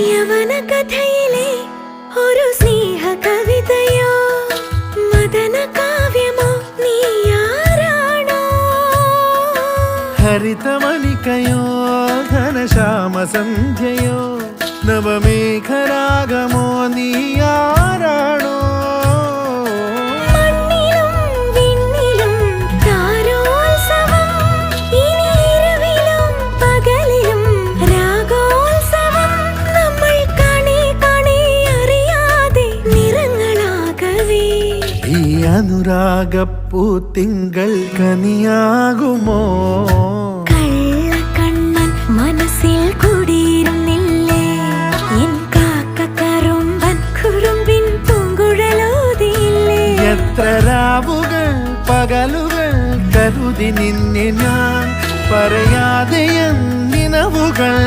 യവന കഥയിലെ ഒരു സ്നേഹ കവിതയോ മദന കാവ്യമോ നീയാരാണോ ഹരിതമണികയോ ഘനശ്യാമ സന്ധ്യയോ നവമേഘരാഗമോ നീയാരാണോ അനുരാഗപ്പൂത്തിങ്കൾ കനിയാകുമോ കള്ളക്കണ്ണൻ മനസ്സിൽ കുടിയിരുന്നില്ലേ എൻ കാക്കക്കറുമ്പൻ കുറുമ്പിൻ പൂങ്കുഴലോതിയില്ലേ എത്ര രാവുകൾ പകലുകൾ കരുതി നിന്നെ ഞാൻ പറയാ